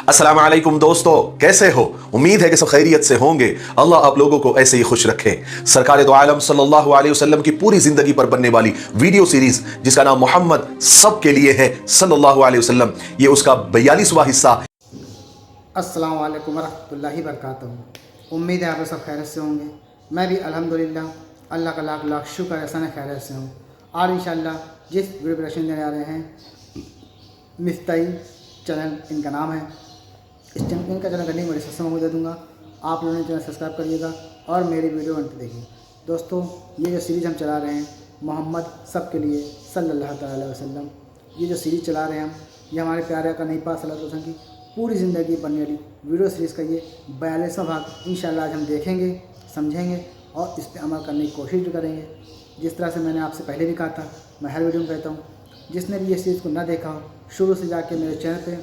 अस्सलाम वालेकुम दोस्तों, कैसे हो? उम्मीद है कि सब खैरियत से होंगे। अल्लाह आप लोगों को ऐसे ही खुश रखे। सरकार दो आलम सल्लल्लाहु अलैहि वसल्लम की पूरी जिंदगी पर बनने वाली वीडियो सीरीज जिसका नाम मोहम्मद सब के लिए है सल्लल्लाहु अलैहि वसल्लम, ये उसका 42वां हिस्सा। अस्सलाम वालेकुम रहमतुल्लाहि बरकातहू। उम्मीद है आप लोग सब खैरियत से होंगे। मैं भी अल्हम्दुलिल्लाह अल्लाह का लाख लाख शुक्र एहसान खैरियत से हूँ। और इंशाअल्लाह जिस वीडियो प्रेजेंटेशन देने आ रहे हैं मिफ्ताही चैनल इनका नाम है। इनका चैनल का लिंक मैं डिस्क्रिप्शन में दे दूँगा। आप लोगों ने चैनल सब्सक्राइब करिएगा और मेरी वीडियो अंत देखिए। दोस्तों, ये जो सीरीज़ हम चला रहे हैं मोहम्मद सब के लिए सल्लल्लाहु अलैहि वसल्लम, ये जो सीरीज़ चला रहे हैं हम, ये हमारे प्यारे आका नबी पाक सल्लल्लाहु अलैहि वसल्लम की पूरी ज़िंदगी बनने वाली वीडियो सीरीज़ का ये 42वां भाग इंशाअल्लाह आज हम देखेंगे, समझेंगे और इस पर अमल करने की कोशिश भी करेंगे। जिस तरह से मैंने आपसे पहले भी कहा था, मैं हर वीडियो में कहता हूँ, जिसने भी ये सीरीज़ को ना देखा हो शुरू से जाके मेरे चैनल पे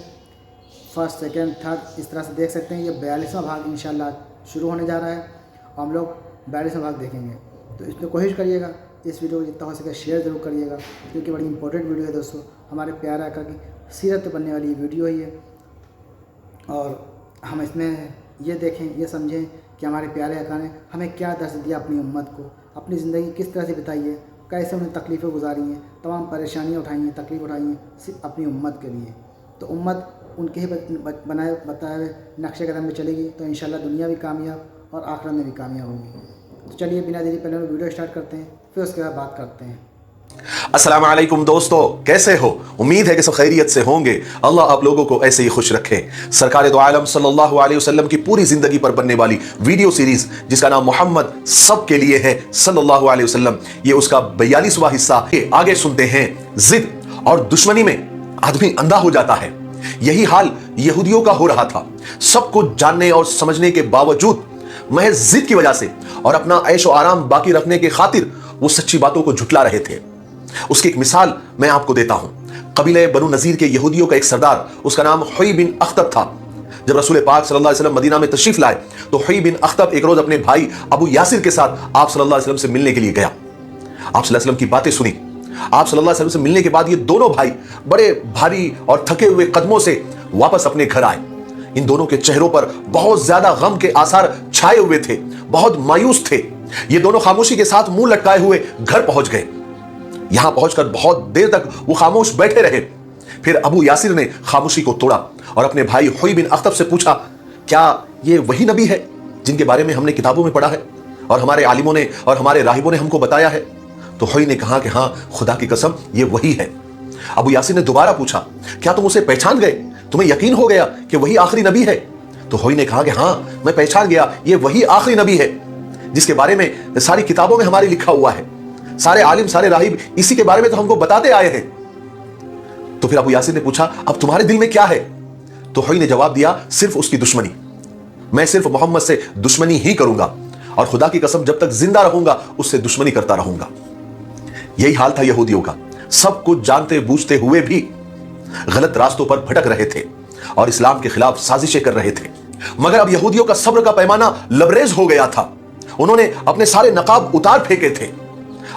फर्स्ट, सेकंड, थर्ड इस तरह से देख सकते हैं। ये 42वां भाग इंशाअल्लाह शुरू होने जा रहा है और हम लोग 42वां भाग देखेंगे। तो इसमें कोशिश करिएगा इस वीडियो को जितना हो सके शेयर ज़रूर करिएगा, क्योंकि बड़ी इंपॉर्टेंट वीडियो है दोस्तों। हमारे प्यारे आका की सीरत पर बनने वाली वीडियो ही है और हम इसमें ये देखें, ये समझें कि हमारे प्यारे आका ने हमें क्या दर्श दिया, अपनी उम्मत को, अपनी ज़िंदगी किस तरह से बिताई है, कैसे उन्हें तकलीफ़ें गुजारी हैं, तमाम परेशानियाँ उठाई हैं, तकलीफ़ उठाई हैं सिर्फ अपनी उम्मत के लिए। तो उम्मत उनके ही बनाए बताए हुए नक्शे कदम में चलेगी तो इंशाअल्लाह दुनिया भी कामयाब और आखिरत में भी कामयाब होगी। तो चलिए बिना देरी पहले वीडियो स्टार्ट करते हैं, फिर उसके बाद बात करते हैं। अस्सलाम वालेकुम दोस्तों, कैसे हो? उम्मीद है कि सब खैरियत से होंगे। अल्लाह आप लोगों को ऐसे ही खुश रखे। सरकार दो आलम सल्लल्लाहु अलैहि वसल्लम की पूरी जिंदगी पर बनने वाली वीडियो सीरीज जिसका नाम मोहम्मद सब के लिए है सल्लल्लाहु अलैहि वसल्लम, ये उसका 42वां हिस्सा। आगे सुनते हैं। जिद और दुश्मनी में आदमी अंधा हो जाता है। यही हाल यहूदियों का हो रहा था। सब कुछ जानने और समझने के बावजूद महज जिद की वजह से और अपना ऐशो आराम बाकी रखने के खातिर वो सच्ची बातों को झुटला रहे थे। उसकी एक मिसाल मैं आपको देता हूं। कबीले बनु नजीर के यहूदियों का एक सरदार, उसका नाम हुई बिन अख्तब था। जब रसूल पाक सल्लल्लाहु अलैहि वसल्लम मदीना में तशरीफ लाए तो हुई बिन अख्तब एक रोज अपने भाई अबू यासिर के साथ आप सल्लल्लाहु अलैहि वसल्लम से मिलने के लिए गया। आप सल्लल्लाहु अलैहि वसल्लम की बातें सुनी। आप सल्लल्लाहु अलैहि वसल्लम से मिलने के बाद ये दोनों भाई बड़े भारी और थके हुए कदमों से वापस अपने घर आए। इन दोनों के चेहरों पर बहुत ज्यादा गम के आसार छाए हुए थे, बहुत मायूस थे। ये दोनों खामोशी के साथ मुंह लटकाए हुए घर पहुंच गए। यहां पहुंचकर बहुत देर तक वो खामोश बैठे रहे। फिर अबू यासिर ने खामोशी को तोड़ा और अपने भाई हुई बिन अख्तब से पूछा, क्या ये वही नबी है जिनके बारे में हमने किताबों में पढ़ा है और हमारे आलिमों ने और हमारे राहिबों ने हमको बताया है? तो हुई ने कहा कि हां, खुदा की कसम ये वही है। अबू यासिर ने दोबारा पूछा, क्या तुम उसे पहचान गए? तुम्हें यकीन हो गया कि वही आखिरी नबी है? तो हुई ने कहा कि हां, मैं पहचान गया, ये वही आखिरी नबी है जिसके बारे में सारी किताबों में हमारे लिखा हुआ है। सारे आलिम, सारे राहिब इसी के बारे में तो हमको बताते आए हैं। तो फिर अबू यासिर ने पूछा, अब तुम्हारे दिल में क्या है? तो हुई ने जवाब दिया, सिर्फ उसकी दुश्मनी। मैं सिर्फ मोहम्मद से दुश्मनी ही करूंगा और खुदा की कसम जब तक जिंदा रहूंगा उससे दुश्मनी करता रहूंगा। यही हाल था यहूदियों का। सब कुछ जानते बूझते हुए भी गलत रास्तों पर भटक रहे थे और इस्लाम के खिलाफ साजिशें कर रहे थे। मगर अब यहूदियों का सब्र का पैमाना लबरेज हो गया था। उन्होंने अपने सारे नकाब उतार फेंके थे।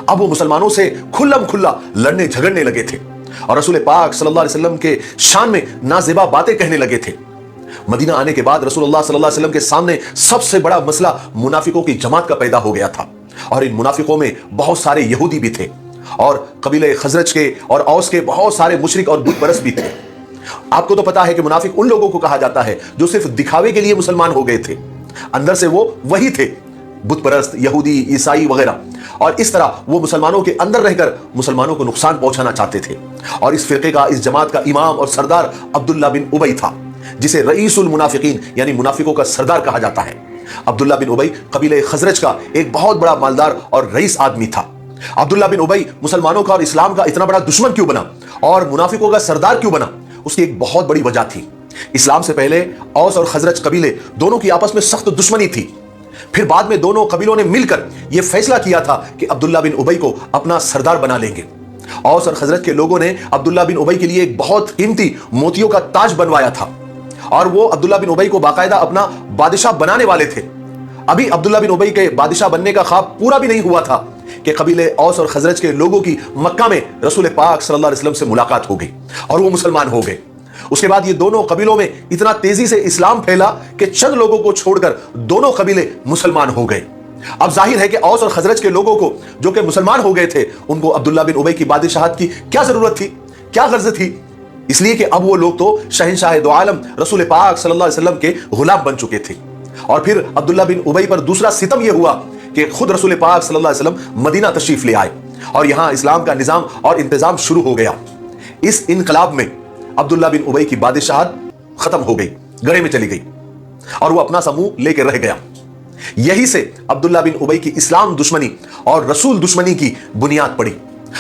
अब वो मुसलमानों से खुल्लम खुल्ला लड़ने झगड़ने लगे थे और रसूल पाक सल्लल्लाहु अलैहि वसल्लम के शान में नाजेबा बातें कहने लगे थे। मदीना आने के बाद रसूलुल्लाह सल्लल्लाहु अलैहि वसल्लम के सामने सबसे बड़ा मसला मुनाफिकों की जमात का पैदा हो गया था और इन मुनाफिकों में बहुत सारे यहूदी भी थे और कबीले खजरज के और औस के बहुत सारे मुशरिक और बुत परस्त भी थे। आपको तो पता है कि मुनाफिक उन लोगों को कहा जाता है जो सिर्फ दिखावे के लिए मुसलमान हो गए थे, अंदर से वो वही थे, बुत परस्त, यहूदी, ईसाई वगैरह। और इस तरह वो मुसलमानों के अंदर रहकर मुसलमानों को नुकसान पहुंचाना चाहते थे। और इस फिरके का, इस जमात का इमाम और सरदार अब्दुल्ला बिन उबई था, जिसे रईसुल मुनाफिकीन यानी मुनाफिकों का सरदार कहा जाता है। अब्दुल्ला बिन उबई कबीले खजरज का एक बहुत बड़ा मालदार और रईस आदमी था। अब्दुल्ला बिन उबई मुसलमानों का और इस्लाम का इतना बड़ा दुश्मन क्यों बना और मुनाफिकों का सरदार क्यों बना? उसकी एक बहुत बड़ी वजह थी। इस्लाम से पहले औस और खजरज कबीले दोनों की आपस में सख्त दुश्मनी थी। फिर बाद में दोनों कबीलों ने मिलकर यह फैसला किया था कि अब्दुल्ला बिन उबई को अपना सरदार बना लेंगे। औस और खजरज के लोगों ने अब्दुल्ला बिन उबई के लिए एक बहुत कीमती मोतियों का ताज बनवाया था और वो अब्दुल्ला बिन उबई को बाकायदा अपना बादशाह बनाने वाले थे। अभी अब्दुल्ला बिन उबई के बादशाह बनने का ख्वाब पूरा भी नहीं हुआ था कि कबीले औस और खजरज के लोगों की मक्का में रसूल पाक सल्लल्लाहु अलैहि वसल्लम से मुलाकात हो गई और वो मुसलमान हो गए। उसके बाद ये दोनों कबीलों में इतना तेजी से इस्लाम फैला कि चंद लोगों को छोड़कर दोनों कबीले मुसलमान हो गए। अब जाहिर है कि औस और खजरज के लोगों को, जो कि मुसलमान हो गए थे, उनको अब्दुल्ला बिन उबई की बादशाहत की क्या जरूरत थी, क्या गर्ज थी? इसलिए कि अब वो लोग तो शहंशाह दो आलम रसूल पाक सल्लल्लाहु अलैहि वसल्लम के गुलाम बन चुके थे। और फिर अब्दुल्ला बिन उबई पर दूसरा सितम यह हुआ कि खुद रसूल पाक सल्लल्लाहु अलैहि वसल्लम मदीना तशरीफ ले आए और यहां इस्लाम का निजाम और इंतजाम शुरू हो गया। इस इनकलाब में अब्दुल्ला बिन उबई की बादशाहत खत्म हो गई, गड़े में चली गई और वो अपना समूह लेकर रह गया। यही से अब्दुल्ला बिन उबई की इस्लाम दुश्मनी और रसूल दुश्मनी की बुनियाद पड़ी।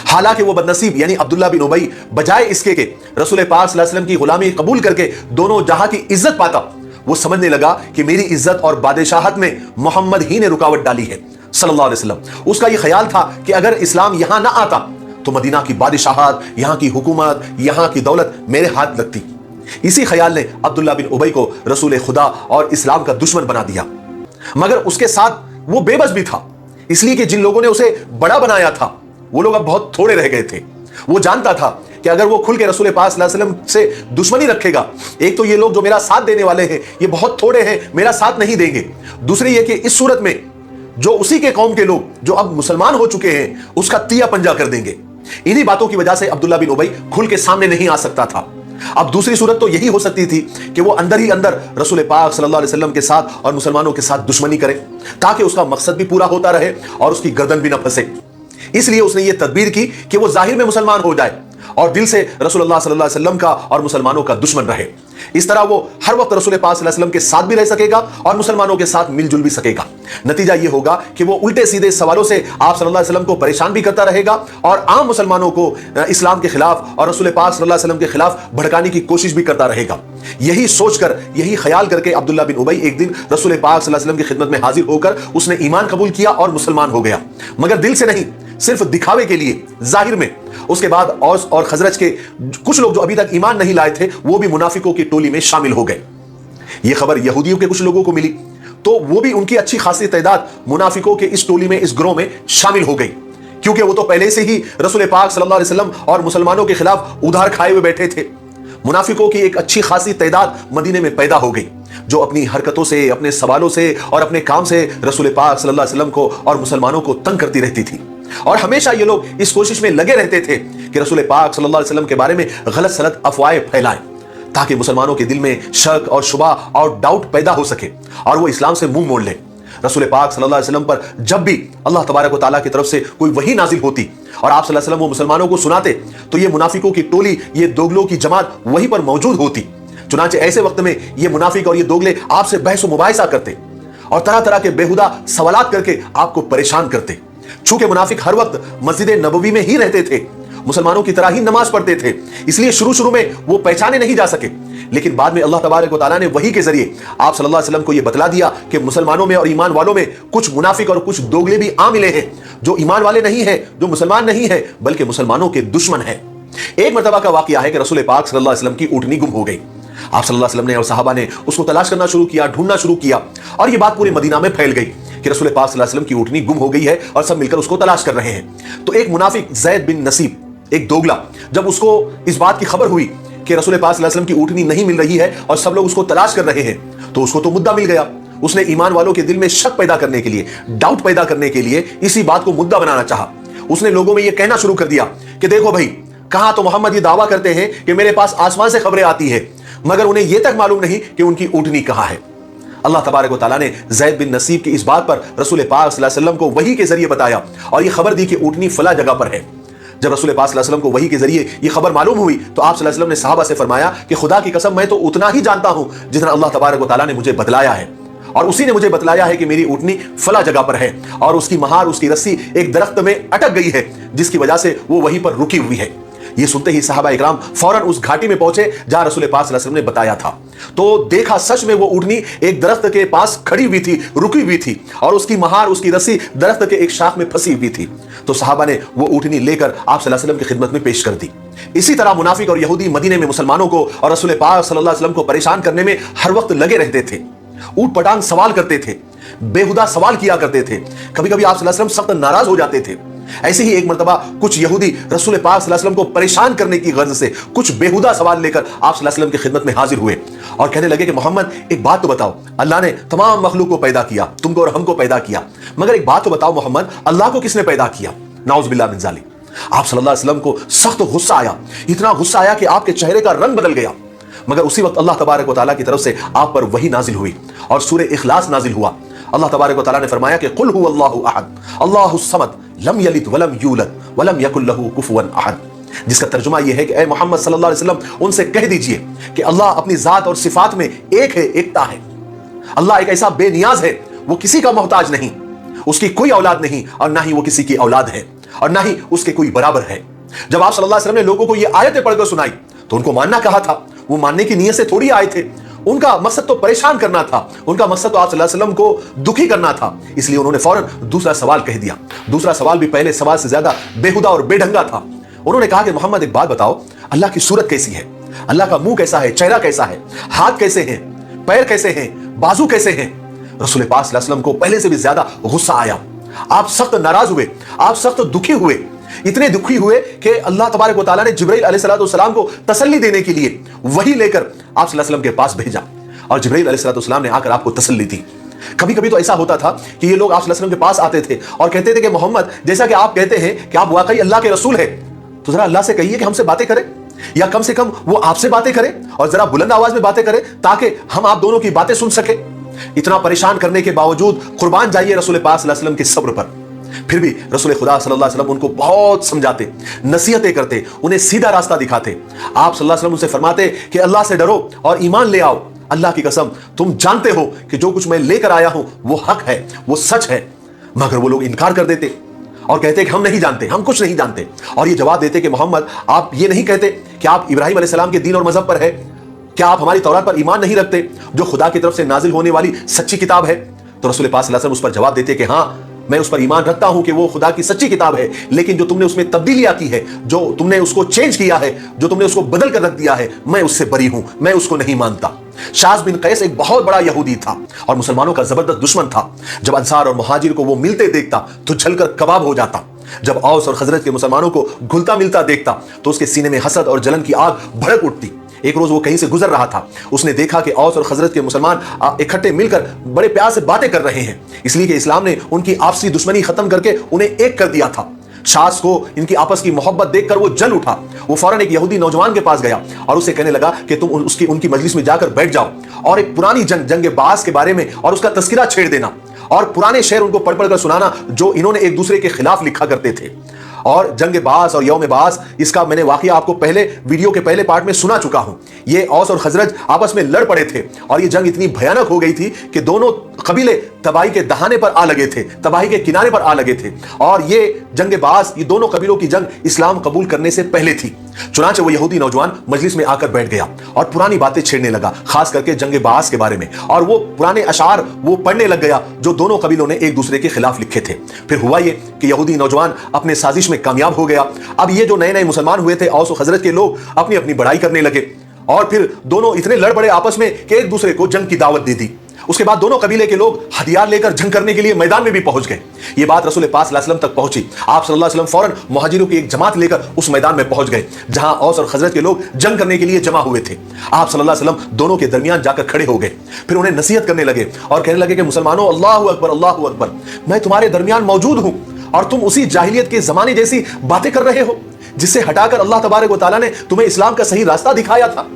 हालांकि वो बदनसीब यानी अब्दुल्ला बिन उबई बजाय इसके के रसूल पाक सल्लल्लाहु अलैहि वसल्लम की गुलामी कबूल करके दोनों जहां की इज्जत पाता, वो समझने लगा कि मेरी इज्जत और बादशाहत में मोहम्मद ही ने रुकावट डाली है सल्लल्लाहु अलैहि वसल्लम। उसका ये ख्याल था कि अगर इस्लाम यहां ना आता तो मदीना की बादशाहत, यहां की हुकूमत, यहां की दौलत मेरे हाथ लगती। इसी ख्याल ने अब्दुल्ला बिन उबई को रसूल खुदा और इस्लाम का दुश्मन बना दिया। मगर उसके साथ वो बेबस भी था, इसलिए कि जिन लोगों ने उसे बड़ा बनाया था वो लोग अब बहुत थोड़े रह गए थे। वो जानता था कि अगर वो खुल के रसूल पाक सल्लल्लाहु अलैहि वसल्लम से दुश्मनी रखेगा, एक तो ये लोग जो मेरा साथ देने वाले हैं ये बहुत थोड़े हैं, मेरा साथ नहीं देंगे। दूसरी ये कि इस सूरत में जो उसी के कौम के लोग जो अब मुसलमान हो चुके हैं उसका तिया पंजा कर देंगे। इन्हीं बातों की वजह से अब्दुल्ला बिन उबई खुल के सामने नहीं आ सकता था। अब दूसरी सूरत तो यही हो सकती थी कि वो अंदर ही अंदर रसूल पाक सल्लल्लाहु अलैहि वसल्लम के साथ और मुसलमानों के साथ दुश्मनी करे ताकि उसका मकसद भी पूरा होता रहे और उसकी गर्दन भी न फंसे। इसलिए उसने ये तदबीर की कि वो जाहिर में मुसलमान हो जाए और दिल से रसूलुल्लाह सल्लल्लाहु अलैहि वसल्लम का और मुसलमानों का दुश्मन रहे। इस तरह वो हर वक्त रसूल पाक सल्लल्लाहु अलैहि वसल्लम के साथ भी रह सकेगा और मुसलमानों के साथ मिलजुल भी सकेगा। नतीजा ये होगा कि वो उल्टे सीधे सवालों से आप सल्लल्लाहु अलैहि वसल्लम को परेशान भी करता रहेगा और आम मुसलमानों को इस्लाम के खिलाफ और रसूल पाक सल्लल्लाहु अलैहि वसल्लम के खिलाफ भड़काने की कोशिश भी करता रहेगा। यही सोचकर, यही ख्याल करके अब्दुल्ला बिन उबई एक दिन रसूल पाक सल्लल्लाहु अलैहि वसल्लम की खिदमत में हाजिर होकर उसने ईमान कबूल किया और मुसलमान हो गया, मगर दिल से नहीं, सिर्फ दिखावे के लिए, जाहिर में। उसके बाद औस और खजरज के कुछ लोग जो अभी तक ईमान नहीं लाए थे वो भी मुनाफिकों की टोली में शामिल हो गए। ये खबर यहूदियों के कुछ लोगों को मिली तो वो भी उनकी अच्छी खासी तादाद मुनाफिकों के इस टोली में, इस ग्रोह में शामिल हो गई, क्योंकि वो तो पहले से ही रसूल पाक सल्लल्लाहु अलैहि वसल्लम और मुसलमानों के खिलाफ उधार खाए हुए बैठे थे। मुनाफिकों की एक अच्छी खासी तादाद मदीने में पैदा हो गई जो अपनी हरकतों से, अपने सवालों से और अपने काम से रसूल पाक सल्लल्लाहु अलैहि वसल्लम को और मुसलमानों को तंग करती रहती थी। और हमेशा ये लोग इस कोशिश में लगे रहते थे कि रसूल पाक सल्लल्लाहु अलैहि वसल्लम के बारे में गलत सलत अफवाहें फैलाएं ताकि मुसलमानों के दिल में शक और शुबा और डाउट पैदा हो सके और वो इस्लाम से मुंह मोड़ ले। रसूल पाक सल्लल्लाहु अलैहि वसल्लम पर जब भी अल्लाह तबारक व तआला की तरफ से कोई वही नाजिल होती और आप सल्लल्लाहु अलैहि वसल्लम वो मुसलमानों को सुनाते तो ये मुनाफिकों की टोली, ये दोगलों की जमात वहीं पर मौजूद होती। चुनांचे ऐसे वक्त में ये मुनाफिक और ये दोगले आपसे बहस व मुबाहिसा करते और तरह तरह के बेहुदा सवालात करके आपको परेशान करते। चूंकि मुनाफिक हर वक्त मस्जिद नबवी में ही रहते थे, मुसलमानों की तरह ही नमाज पढ़ते थे, इसलिए शुरू में वो पहचाने नहीं जा सके। लेकिन बाद में अल्लाह तबारक व तआला ने वही के जरिए आप सल्लल्लाहु अलैहि वसल्लम को ये बतला दिया कि मुसलमानों में और ईमान वालों में कुछ मुनाफिक और कुछ दोगले भी आ मिले हैं जो ईमान वाले नहीं है, जो मुसलमान नहीं है, बल्कि मुसलमानों के दुश्मन है। एक मरतबा का वाकया है कि रसूल पाक सल्लल्लाहु अलैहि वसल्लम की ऊँटनी गुम हो गई। आप सल्लल्लाहु अलैहि वसल्लम ने और सहाबा ने उसको तलाश करना शुरू किया, ढूंढना शुरू किया और ये बात पूरे मदीना में फैल गई कि रसूल पाक सल्लल्लाहु अलैहि वसल्लम की ऊँटनी गुम हो गई है और सब मिलकर उसको तलाश कर रहे हैं। तो एक मुनाफिक ज़ैद बिन नसीब, एक दोगला, जब उसको इस बात की खबर हुई कि रसूल पाक सल्लल्लाहु अलैहि वसल्लम की ऊँटनी नहीं मिल रही है और सब लोग उसको तलाश कर रहे हैं, तो उसको तो मुद्दा मिल गया। उसने ईमान वालों के दिल में शक पैदा करने के लिए, डाउट पैदा करने के लिए इसी बात को मुद्दा बनाना चाहा। उसने लोगों में यह कहना शुरू कर दिया कि देखो भाई, कहां तो मोहम्मद ये दावा करते हैं कि मेरे पास आसमान से खबरें आती है, मगर उन्हें यह तक मालूम नहीं कि उनकी ऊँटनी कहां है। अल्लाह तबारक व तआला ने ज़ैद बिन नसीब की इस बात पर रसूल पाक सल्लल्लाहु अलैहि वसल्लम को वही के जरिए बताया और ये खबर दी कि ऊँटनी फला जगह पर है। जब रसूल पाक सल्लल्लाहु अलैहि वसल्लम को वही के जरिए ये खबर मालूम हुई तो आप सल्लल्लाहु अलैहि वसल्लम ने सहाबा से फरमाया कि खुदा की कसम, मैं तो उतना ही जानता हूं जितना अल्लाह तबारक व तआला ने मुझे बतलाया है, और उसी ने मुझे बतलाया है कि मेरी ऊँटनी फला जगह पर है और उसकी महार, उसकी रस्सी एक दरख्त में अटक गई है जिसकी वजह से वो वहीं पर रुकी हुई है। ये सुनते ही सहाबा इकराम फौरन उस घाटी में पहुंचे जहां रसूल पाक सल्लल्लाहु अलैहि वसल्लम ने बताया था। तो देखा सच में वो ऊँटनी एक दरख्त के पास खड़ी हुई थी, रुकी हुई थी और उसकी महार, उसकी रस्सी दरख्त के एक शाख में फंसी हुई थी। तो सहाबा ने वो ऊँटनी लेकर आप सल्लल्लाहु अलैहि वसल्लम की खिदमत में पेश कर दी। इसी तरह मुनाफिक और यहूदी मदीने में मुसलमानों को और रसूल पाक सल्लल्लाहु अलैहि वसल्लम को परेशान करने में हर वक्त लगे रहते थे। ऊट पटांग सवाल करते थे, बेहुदा सवाल किया करते थे। कभी कभी आप सल्लल्लाहु अलैहि वसल्लम सख्त नाराज हो जाते थे ऐसे ही एक मर्तबा कुछ यहूदी रसूल पाक सल्लल्लाहु अलैहि वसल्लम को परेशान करने की गर्ज से कुछ बेहुदा सवाल लेकर आप सल्लल्लाहु अलैहि वसल्लम की खिदमत में हाजिर हुए और कहने लगे कि मोहम्मद एक बात तो बताओ, अल्लाह ने तमाम मखलूक को पैदा किया, तुमको और हमको पैदा किया, मगर एक बात तो बताओ मोहम्मद, अल्लाह को किसने पैदा किया? नाउज़ बिल्लाह मिन ज़ालिक। आप सल्लल्लाहु अलैहि वसल्लम को सख्त गुस्सा आया, इतना गुस्सा आया कि आपके चेहरे का रंग बदल गया। मगर उसी वक्त अल्लाह तबारक व तआला की तरफ से आप पर वही नाजिल हुई और सूरह इखलास नाजिल हुआ। अल्लाह तबारक व तआला ने फरमाया कि कुल हुवल्लाहु अहद अल्लाहुस समद लम यलिद वलम यूलद वलम यकुल लहू कुफुवन अहद, जिसका तर्जुमा यह है कि ए मोहम्मद सल्लल्लाहु अलैहि वसल्लम उनसे कह दीजिए कि अल्लाह अपनी जात और सिफात में एक है, एकता है। अल्लाह एक ऐसा बेनियाज है, वो किसी का मोहताज नहीं, उसकी कोई औलाद नहीं और ना ही वो किसी की औलाद है और ना ही उसके कोई बराबर है। जब आप सल्लल्लाहु अलैहि वसल्लम ने लोगों को ये आयतें पढ़कर सुनाई तो उनको मानना कहा था, वो मानने की नीयत से थोड़ी आए थे। उनका मकसद तो परेशान करना था, उनका मकसद तो आप सल्लल्लाहु अलैहि वसल्लम को दुखी करना था। इसलिए उन्होंने फौरन दूसरा सवाल कह दिया। दूसरा सवाल भी पहले सवाल से ज्यादा बेहुदा और बेढंगा था। उन्होंने कहा कि मोहम्मद एक बात बताओ, अल्लाह की सूरत कैसी है? अल्लाह का मुंह कैसा है? चेहरा कैसा है? हाथ कैसे हैं? पैर कैसे हैं? बाजू कैसे हैं? रसूल पाक सल्लल्लाहु अलैहि वसल्लम को पहले से भी ज्यादा गुस्सा आया। आप सख्त नाराज हुए, आप सख्त दुखी हुए, इतने दुखी हुए कि अल्लाह तबारक व तआला ने जिब्राइल अलैहिस्सलाम को तसल्ली देने के लिए वही लेकर आप सल्लल्लाहु अलैहि वसल्लम के पास भेजा और जिब्राइल अलैहिस्सलाम ने आकर आपको तसल्ली दी। कभी कभी तो ऐसा होता था कि ये लोग आप सल्लल्लाहु अलैहि वसल्लम के पास आते थे और कहते थे कि मोहम्मद, जैसा कि आप कहते हैं कि आप वाकई अल्लाह के रसूल हैं, तो जरा अल्लाह से कहिए कि हमसे बातें करें, या कम से कम वो आपसे बातें करें और जरा बुलंद आवाज में बातें करें ताकि हम आप दोनों की बातें सुन सके। इतना परेशान करने के बावजूद कुर्बान जाइए रसूल पाक सल्लल्लाहु अलैहि वसल्लम के सब्र पर। फिर भी रसूल खुदा सल्लल्लाहु अलैहि वसल्लम उनको बहुत समझाते, नसीहतें करते, उन्हें सीधा रास्ता दिखाते। आप सल्लल्लाहु अलैहि वसल्लम उनसे फरमाते कि अल्लाह से डरो और ईमान ले आओ। अल्लाह की कसम, तुम जानते हो कि जो कुछ मैं लेकर आया हूं वो हक है, वो सच है। मगर वो लोग इनकार कर देते और कहते कि हम नहीं जानते, हम कुछ नहीं जानते। और ये जवाब देते कि मोहम्मद, आप ये नहीं कहते कि आप इब्राहिम अलैहिस्सलाम के दीन और मजहब पर है? क्या आप हमारी तौरात पर ईमान नहीं रखते जो खुदा की तरफ से नाजिल होने वाली सच्ची किताब है? तो रसूल पाक सल्लल्लाहु अलैहि वसल्लम उस पर जवाब देते कि हाँ, मैं उस पर ईमान रखता हूं कि वो खुदा की सच्ची किताब है, लेकिन जो तुमने उसमें तब्दीलियां की है, जो तुमने उसको चेंज किया है, जो तुमने उसको बदल कर रख दिया है, मैं उससे बरी हूं, मैं उसको नहीं मानता। शाज़ बिन कैस एक बहुत बड़ा यहूदी था और मुसलमानों का जबरदस्त दुश्मन था। जब अंसार और मुहाजिर को वो मिलते देखता तो जलकर कबाब हो जाता। जब औस और खजरज के मुसलमानों को घुलता मिलता देखता तो उसके सीने में हसद और जलन की आग भड़क उठती। एक रोज वो कहीं से गुजर रहा था, उसने देखा कि औस और खजरत के मुसलमान इकट्ठे मिलकर बड़े प्यार से बातें कर रहे हैं, इसलिए कि इस्लाम ने उनकी आपसी दुश्मनी खत्म करके उन्हें एक कर दिया था। शास को इनकी आपस की मोहब्बत देखकर वो जल उठा। वो फौरन एक यहूदी नौजवान के पास गया और उसे कहने लगा कि तुम उनकी मजलिस में जाकर बैठ जाओ और एक पुरानी जंग बास के बारे में और उसका तस्करा छेड़ देना और पुराने शेर उनको पढ़ पढ़ कर सुनाना जो इन्होंने एक दूसरे के खिलाफ लिखा करते थे। और जंग बास और यौम बास, इसका मैंने वाकया आपको पहले वीडियो के पहले पार्ट में सुना चुका हूं। ये औस और खजरज आपस में लड़ पड़े थे और ये जंग इतनी भयानक हो गई थी कि दोनों कबीले तबाही के दहाने पर आ लगे थे, तबाही के किनारे पर आ लगे थे। और ये जंग बास, ये दोनों कबीलों की जंग इस्लाम कबूल करने से पहले थी। चुनांचे वो यहूदी नौजवान मजलिस में आकर बैठ गया और पुरानी बातें छेड़ने लगा, खास करके जंग बास के बारे में, और वो पुराने अशार वो पढ़ने लग गया जो दोनों कबीलों ने एक दूसरे के खिलाफ लिखे थे। फिर हुआ ये कि यहूदी नौजवान अपने साजिश में कामयाब हो गया। अब ये जो नए नए मुसलमान हुए थे, औस और खजरत के लोग, अपनी अपनी बड़ाई करने लगे और फिर दोनों इतने लड़ पड़े आपस में कि एक दूसरे को जंग की दावत दे दी। उसके बाद दोनों कबीले के लोग हथियार लेकर जंग करने के लिए मैदान में भी पहुंच गए। ये बात रसूल पाक सल्लल्लाहु अलैहि वसल्लम तक पहुंची। आप सल्लल्लाहु अलैहि वसल्लम फौरन मुहाजिरों की एक जमात लेकर उस मैदान में पहुंच गए जहां औस और खजरत के लोग जंग करने के लिए जमा हुए थे। आप सल्लल्लाहु अलैहि वसल्लम दोनों के दरमियान जाकर खड़े हो गए। फिर उन्हें नसीहत करने लगे और कहने लगे कि मुसलमानों, अल्लाहु अकबर, अल्लाहु अकबर, मैं तुम्हारे दरमियान मौजूद हूं और तुम उसी जाहिलियत के जमाने जैसी बातें कर रहे हो जिससे हटाकर अल्लाह तबारक व तआला ने तुम्हें इस्लाम का सही रास्ता दिखाया था।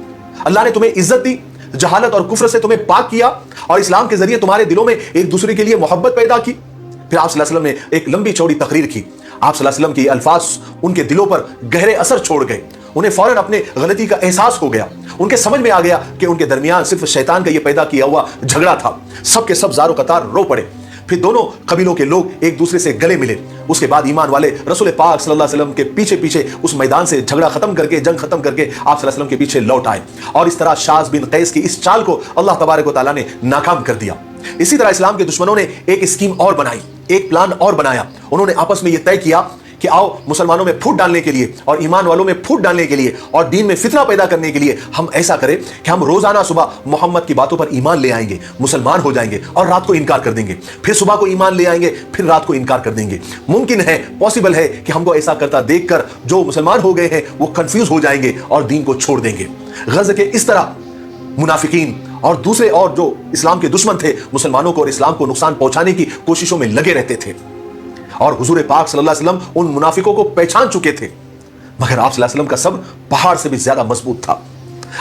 अल्लाह ने तुम्हें इज्जत दी, जहालत और कुफ्र से तुम्हें पाक किया और इस्लाम के जरिए तुम्हारे दिलों में एक दूसरे के लिए मोहब्बत पैदा की। फिर आप सल्लल्लाहु अलैहि वसल्लम ने एक लंबी चौड़ी तकरीर की। आप सल्लल्लाहु अलैहि वसल्लम की अल्फाज उनके दिलों पर गहरे असर छोड़ गए। उन्हें फौरन अपने गलती का एहसास हो गया। उनके समझ में आ गया कि उनके दरमियान सिर्फ शैतान का यह पैदा किया हुआ झगड़ा था। सबके सब ज़ारो कतार रो पड़े। फिर दोनों कबीलों के लोग एक दूसरे से गले मिले। उसके बाद ईमान वाले रसूल पाक सल्लल्लाहु अलैहि वसल्लम के पीछे पीछे उस मैदान से झगड़ा खत्म करके, जंग खत्म करके आप सल्लल्लाहु अलैहि वसल्लम के पीछे लौट आए और इस तरह शाज़ बिन कैस की इस चाल को अल्लाह तबारक व तआला ने नाकाम कर दिया। इसी तरह इस्लाम के दुश्मनों ने एक स्कीम और बनाई, एक प्लान और बनाया। उन्होंने आपस में यह तय किया कि आओ मुसलमानों में फूट डालने के लिए और ईमान वालों में फूट डालने के लिए और दीन में फितना पैदा करने के लिए हम ऐसा करें कि हम रोजाना सुबह मोहम्मद की बातों पर ईमान ले आएंगे, मुसलमान हो जाएंगे और रात को इनकार कर देंगे, फिर सुबह को ईमान ले आएंगे, फिर रात को इनकार कर देंगे। मुमकिन है, पॉसिबल है कि हमको ऐसा करता देखकर जो मुसलमान हो गए हैं वो कंफ्यूज हो जाएंगे और दीन को छोड़ देंगे। गज़ के इस तरह मुनाफिकीन और दूसरे और जो इस्लाम के दुश्मन थे मुसलमानों को और इस्लाम को नुकसान पहुंचाने की कोशिशों में लगे रहते थे और हुजूर पाक सल्लल्लाहु अलैहि वसल्लम उन मुनाफिकों को पहचान चुके थे, मगर आप सल्लल्लाहु अलैहि वसल्लम का सब पहाड़ से भी ज्यादा मजबूत था।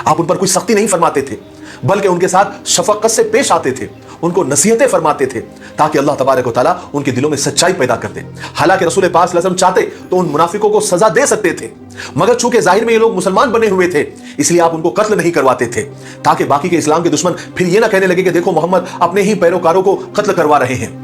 आप उन पर कोई सख्ती नहीं फरमाते थे, बल्कि उनके साथ शफकत से पेश आते थे, उनको नसीहतें फरमाते थे ताकि अल्लाह तबारक व तआला उनके दिलों में सच्चाई पैदा कर दे। हालांकि रसूल पाक सल्लल्लाहु अलैहि वसल्लम चाहते तो उन मुनाफिकों को सजा दे सकते थे, मगर चूंकि जाहिर में ये लोग मुसलमान बने हुए थे इसलिए आप उनको कत्ल नहीं करवाते थे ताकि बाकी के इस्लाम के दुश्मन फिर ये ना कहने लगे कि देखो मोहम्मद अपने ही पैरोकारों को कत्ल करवा रहे हैं।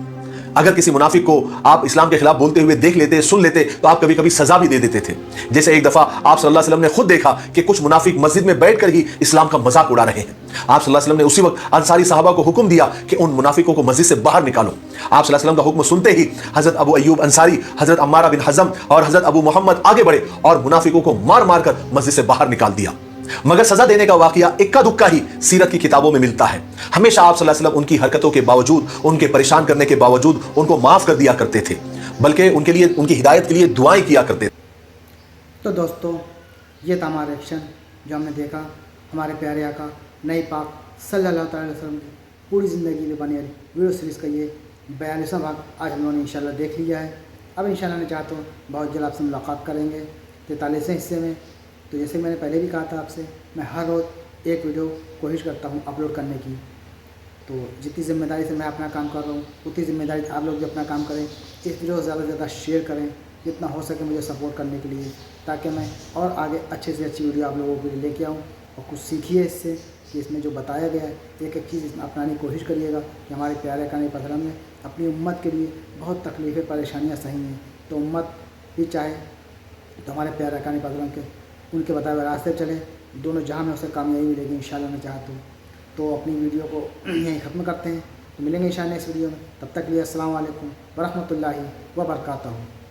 अगर किसी मुनाफिक को आप इस्लाम के खिलाफ बोलते हुए देख लेते, सुन लेते, तो आप कभी कभी सजा भी दे देते थे। जैसे एक दफा आप सल्लल्लाहु अलैहि वसल्लम ने खुद देखा कि कुछ मुनाफिक मस्जिद में बैठकर ही इस्लाम का मजाक उड़ा रहे हैं। आप सल्लल्लाहु अलैहि वसल्लम ने उसी वक्त अंसारी सहाबा को हुक्म दिया कि उन मुनाफिकों को मस्जिद से बाहर निकालो। आप सल्लल्लाहु अलैहि वसल्लम का हुक्म सुनते ही हजरत अबू अय्यूब अंसारी, हजरत अम्मारा बिन हज़म और हजरत अबू मोहम्मद आगे बढ़े और मुनाफिकों को मार मार कर मस्जिद से बाहर निकाल दिया। मगर सजा देने का वाकया इक्का दुक्का ही सीरत की किताबों में मिलता है। हमेशा आप सल्लल्लाहु अलैहि वसल्लम उनकी हरकतों के बावजूद, उनके परेशान करने के बावजूद उनको माफ कर दिया करते थे, बल्कि उनके लिए, उनकी हिदायत के लिए दुआएं किया करते थे। तो दोस्तों, ये था हमारा एक्शन जो हमने देखा हमारे प्यारे आका नई पाक सल्लल्लाहु अलैहि वसल्लम की पूरी ज़िंदगी में बने वीडियो सीरीज़ का ये 42वां भाग आज हम लोगों ने इंशाल्लाह देख लिया है। अब इंशाल्लाह मैं चाहता हूँ बहुत जल्द आपसे मुलाकात करेंगे 43वें हिस्से में। तो जैसे मैंने पहले भी कहा था आपसे, मैं हर रोज़ एक वीडियो कोशिश करता हूँ अपलोड करने की। तो जितनी ज़िम्मेदारी से मैं अपना काम कर रहा हूँ उतनी ज़िम्मेदारी आप लोग भी अपना काम करें। इस वीडियो को ज़्यादा से ज़्यादा शेयर करें जितना हो सके मुझे सपोर्ट करने के लिए, ताकि मैं और आगे अच्छे से अच्छी वीडियो आप लोगों के लिए लेके आऊँ। और कुछ सीखिए इससे कि इसमें जो बताया गया है एक एक चीज़ इसमें अपनाने की कोशिश करिएगा कि हमारे प्यारे काने पधरम में अपनी उम्मत के लिए बहुत तकलीफ़ें परेशानियाँ सही हैं। तो उम्मत भी चाहे तो हमारे प्यारे काने पधरम के उनके बताए हुए रास्ते चले, दोनों जहाँ में उसे कामयाबी मिलेगी इंशाल्लाह मैं चाहता हूँ। तो अपनी वीडियो को यहीं ख़त्म करते हैं, तो मिलेंगे इंशाल्लाह इस वीडियो में। तब तक के लिए अस्सलाम वालेकुम व रहमतुल्लाहि व बरकातहू।